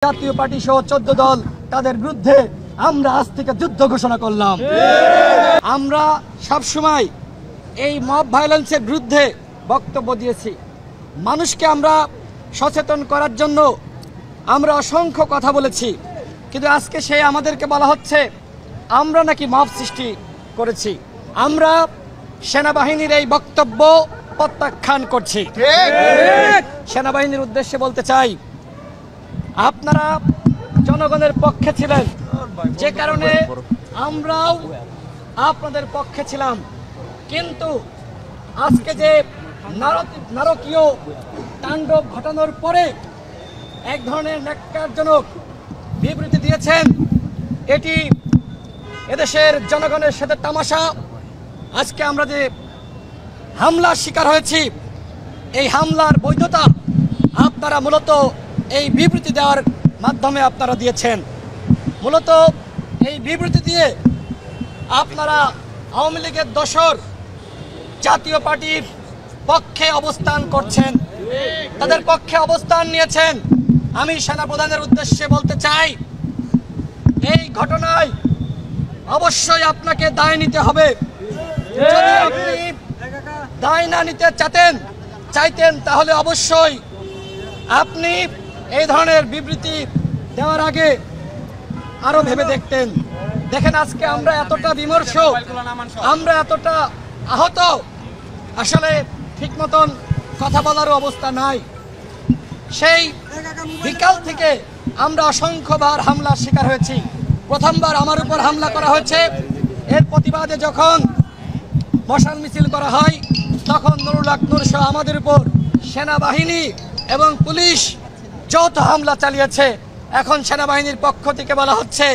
জাতীয় পার্টি সহ 14 দল তাদের বিরুদ্ধে আমরা আজ থেকে যুদ্ধ ঘোষণা করলাম। আমরা সবসময় এই মব ভায়োলেন্সের বিরুদ্ধে বক্তব্য দিয়েছি। মানুষকে আমরা সচেতন করার জন্য আমরা অসংখ্য কথা বলেছি, কিন্তু আজকে সেই আমাদেরকে বলা হচ্ছে আমরা নাকি মব সৃষ্টি করেছি। আমরা সেনাবাহিনীর এই বক্তব্য প্রত্যাখ্যান করছি। সেনাবাহিনীর উদ্দেশ্যে বলতে চাই, আপনারা জনগণের পক্ষে ছিলেন, যে কারণে আমরাও আপনাদের পক্ষে ছিলাম, কিন্তু আজকে যে নারকীয় তাণ্ডব ঘটানোর পরে এক ধরনের ন্যাক্কারজনক বিবৃতি দিয়েছেন, এটি এদেশের জনগণের সাথে তামাশা। আজকে আমরা যে হামলার শিকার হয়েছি, এই হামলার বৈধতা আপনারা মূলত এই বিবৃতি দেওয়ার মাধ্যমে আপনারা দিয়েছেন। মূলত এই বিবৃতি দিয়ে আপনারা আওয়ামী লীগের দোসর জাতীয় পার্টির পক্ষে অবস্থান করছেন, তাদের পক্ষে অবস্থান নিয়েছেন। আমি সেনাপ্রধানের উদ্দেশ্যে বলতে চাই, এই ঘটনায় অবশ্যই আপনাকে দায় নিতে হবে। যদি আপনি দায় না নিতে চাইতেন তাহলে অবশ্যই আপনি এই ধরনের বিবৃতি দেওয়ার আগে আরো ভেবে দেখতেন। দেখেন, আজকে আমরা এতটা বিমর্ষ, আমরা এতটা আহত, আসলে ঠিক মতন কথা বলারও অবস্থা নাই। সেই বিকাল থেকে আমরা অসংখ্যবার হামলার শিকার হয়েছি। প্রথমবার আমার উপর হামলা করা হয়েছে, এর প্রতিবাদে যখন মশাল মিছিল করা হয় তখন নুরুল হক নূর সহ আমাদের উপর সেনাবাহিনী এবং পুলিশ যৌথ হামলা চালিয়েছে। এখন সেনাবাহিনীর পক্ষ থেকে বলা হচ্ছে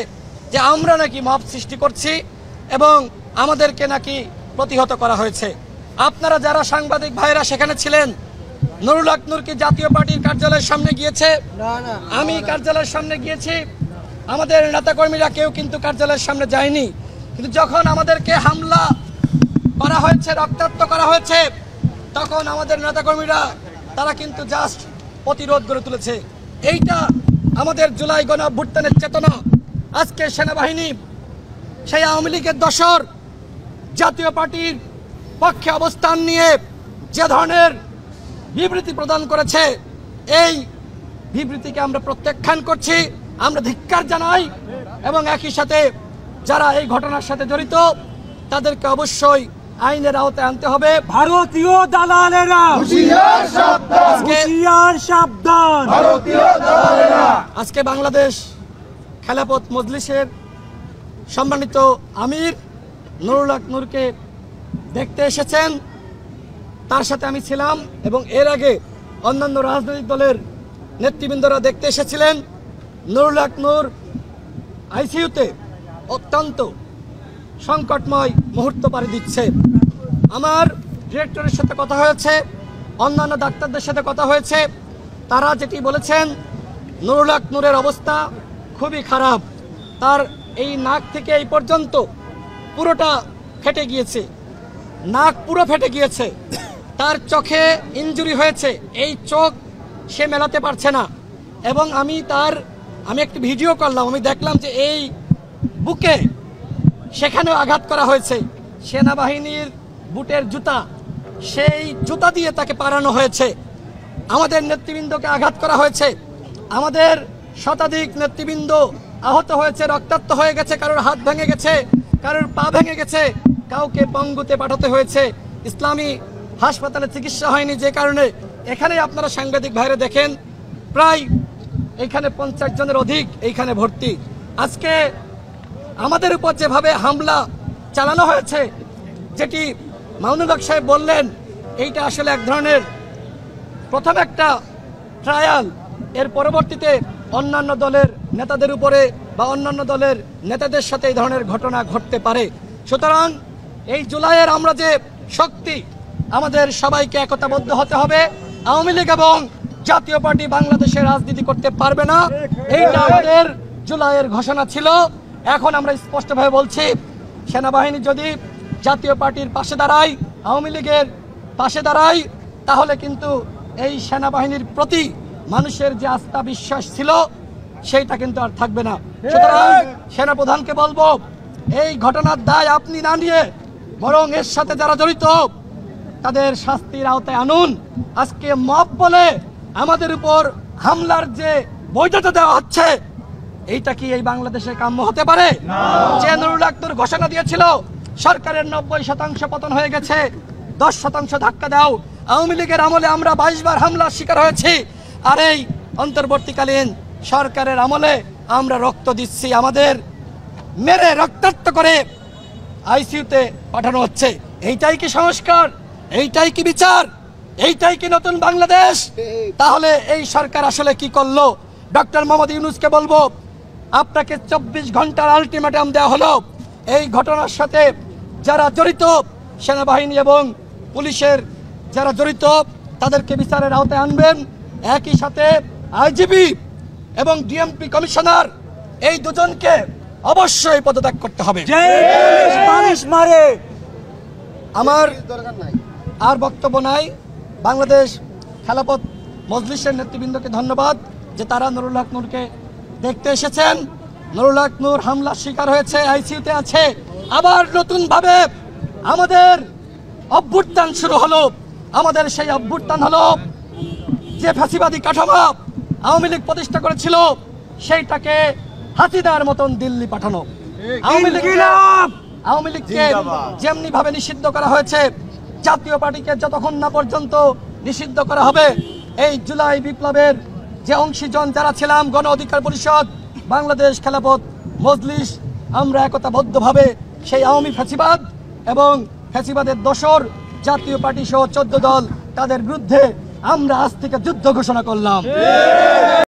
যে আমরা নাকি মব সৃষ্টি করছি এবং আমাদেরকে নাকি প্রতিহত করা হয়েছে। আপনারা যারা সাংবাদিক ভাইরা সেখানে ছিলেন, নুরুল হক নূর কি জাতীয় পার্টির কার্যালয়ের সামনে গিয়েছে? আমি কার্যালয়ের সামনে গিয়েছি, আমাদের নেতাকর্মীরা কেউ কিন্তু কার্যালয়ের সামনে যায়নি। কিন্তু যখন আমাদেরকে হামলা করা হয়েছে, রক্তাক্ত করা হয়েছে, তখন আমাদের নেতাকর্মীরা তারা কিন্তু জাস্ট প্রতিরোধ গড়ে তুলেছে। এইটা আমাদের জুলাই গণ অভ্যুত্থানের চেতনা। আজকে সেনাবাহিনী সেই আওয়ামী লীগের দোসর জাতীয় পার্টির পক্ষে অবস্থান নিয়ে যে ধরনের বিবৃতি প্রদান করেছে, এই বিবৃতিকে আমরা প্রত্যাখ্যান করছি, আমরা ধিক্কার জানাই এবং একই সাথে যারা এই ঘটনার সাথে জড়িত তাদেরকে অবশ্যই আইনের আওতায় আনতে হবে। ভারতীয় দালালেরা সাবধান। আজকে বাংলাদেশ খেলাফত মজলিসের সম্মানিত আমির নুরুল হক নূরকে দেখতে এসেছেন, তার সাথে আমি ছিলাম এবং এর আগে অন্যান্য রাজনৈতিক দলের নেতৃবৃন্দরা দেখতে এসেছিলেন। নুরুল হক নূর আইসিইউতে অত্যন্ত সংকটময় মুহূর্ত পাড়ি দিচ্ছে। আমার ডিরেক্টরের সাথে কথা হয়েছে, অন্যান্য ডাক্তারদের সাথে কথা হয়েছে, তারা যেটি বলেছেন নুরুল হক নূরের অবস্থা খুবই খারাপ। তার এই নাক থেকে এই পর্যন্ত পুরোটা ফেটে গিয়েছে, নাক পুরো ফেটে গিয়েছে, তার চোখে ইনজুরি হয়েছে, এই চোখ সে মেলাতে পারছে না। এবং আমি একটি ভিডিও করলাম, আমি দেখলাম যে এই বুকে সেখানেও আঘাত করা হয়েছে, সেনাবাহিনীর বুটের জুতা, সেই জুতা দিয়ে তাকে পাড়ানো হয়েছে। আমাদের নেতৃবৃন্দকে আঘাত করা হয়েছে, আমাদের শতাধিক নেতৃবৃন্দ আহত হয়েছে, রক্তাক্ত হয়ে গেছে, কারোর হাত ভেঙে গেছে, কারোর পা ভেঙে গেছে, কাউকে পঙ্গুতে পাঠাতে হয়েছে, ইসলামী হাসপাতালে চিকিৎসা হয়নি, যে কারণে এখানে আপনারা সাংবাদিক ভাইরা দেখেন প্রায় এইখানে 50 জনের অধিক এইখানে ভর্তি। আজকে আমাদের উপর যেভাবে হামলা চালানো হয়েছে, যেটি মামুনুল হক সাহেব বললেন, এইটা আসলে এক ধরনের প্রথম একটা ট্রায়াল। এর পরবর্তীতে অন্যান্য দলের নেতাদের উপরে বা অন্যান্য দলের নেতাদের সাথে এই ধরনের ঘটনা ঘটতে পারে। সুতরাং এই জুলাইয়ের আমরা যে শক্তি, আমাদের সবাইকে একতাবদ্ধ হতে হবে। আওয়ামী লীগ এবং জাতীয় পার্টি বাংলাদেশে রাজনীতি করতে পারবে না, এইটা আমাদের জুলাইয়ের ঘোষণা ছিল। এখন আমরা স্পষ্টভাবে বলছি, সেনাবাহিনী যদি জাতীয় পার্টির পাশে দাঁড়ায়, আওয়ামী লীগের পাশে দাঁড়ায়, তাহলে কিন্তু এই সেনাবাহিনীর প্রতি মানুষের যে আস্থা বিশ্বাস ছিল সেইটা কিন্তু আর থাকবে না। সুতরাং সেনাপ্রধানকে বলবো, এই ঘটনার দায় আপনি না নিয়ে বরং এর সাথে যারা জড়িত তাদের শাস্তির আওতায় আনুন। আজকে মব বলে আমাদের উপর হামলার যে বৈধতা দেওয়া হচ্ছে, এইটা কি এই বাংলাদেশে কাম্য হতে পারে? যে নুরুল আকনূর ঘোষণা দিয়েছিল সরকারের 90% পতন হয়ে গেছে, 10% ধাক্কা দাও। আওয়ামী লীগের আমলে আমরা 22 বার হামলার শিকার হয়েছি, আর এই অন্তর্বর্তীকালীন সরকারের আমলে আমরা রক্ত দিচ্ছি, আমাদের মেরে রক্তাক্ত করে আইসিইউতে পাঠানো হচ্ছে। এইটাই কি সংস্কার? এইটাই কি বিচার? এইটাই কি নতুন বাংলাদেশ? তাহলে এই সরকার আসলে কি করলো? ডক্টর মোহাম্মদ ইউনূসকে বলবো, আপনাকে 24 ঘন্টার আলটিমেটাম দেওয়া হলো। এই ঘটনার সাথে যারা জড়িত সেনাবাহিনী এবং পুলিশের যারা জড়িত তাদেরকে বিচারের আওতায় আনবেন। একই সাথে আইজিপি এবং ডিএমপি কমিশনার এই দুজনকে অবশ্যই পদত্যাগ করতে হবে। যে পুলিশ মানুষ মারে, আমার আর বক্তব্য নাই। বাংলাদেশ খেলাফত মজলিসের নেতৃবৃন্দকে ধন্যবাদ যে তারা নুরুল হক নূরকে দেখতে এসেছেন। নুরুল হক নূর হামলার শিকার হয়েছে, আইসিইউতে আছে। আবার নতুন ভাবে আমাদের অভ্যুত্থান শুরু হলো। আমাদের সেই অভ্যুত্থান হলো যে ফ্যাসিবাদী কাঠামো আওয়ামী লীগ প্রতিষ্ঠা করেছিল, সেইটাকে হাসিনার মতন দিল্লি পাঠানো। আওয়ামী লীগকে যেমনি ভাবে নিষিদ্ধ করা হয়েছে, জাতীয় পার্টিকে যতক্ষণ না পর্যন্ত নিষিদ্ধ করা হবে, এই জুলাই বিপ্লবের যে অংশীজন যারা ছিলাম, গণ অধিকার পরিষদ, বাংলাদেশ খেলাফত মজলিস, আমরা একতাবদ্ধভাবে সেই আওয়ামী ফ্যাসিবাদ এবং ফ্যাসিবাদের দোসর জাতীয় পার্টি সহ 14 দল তাদের বিরুদ্ধে আমরা আজ থেকে যুদ্ধ ঘোষণা করলাম।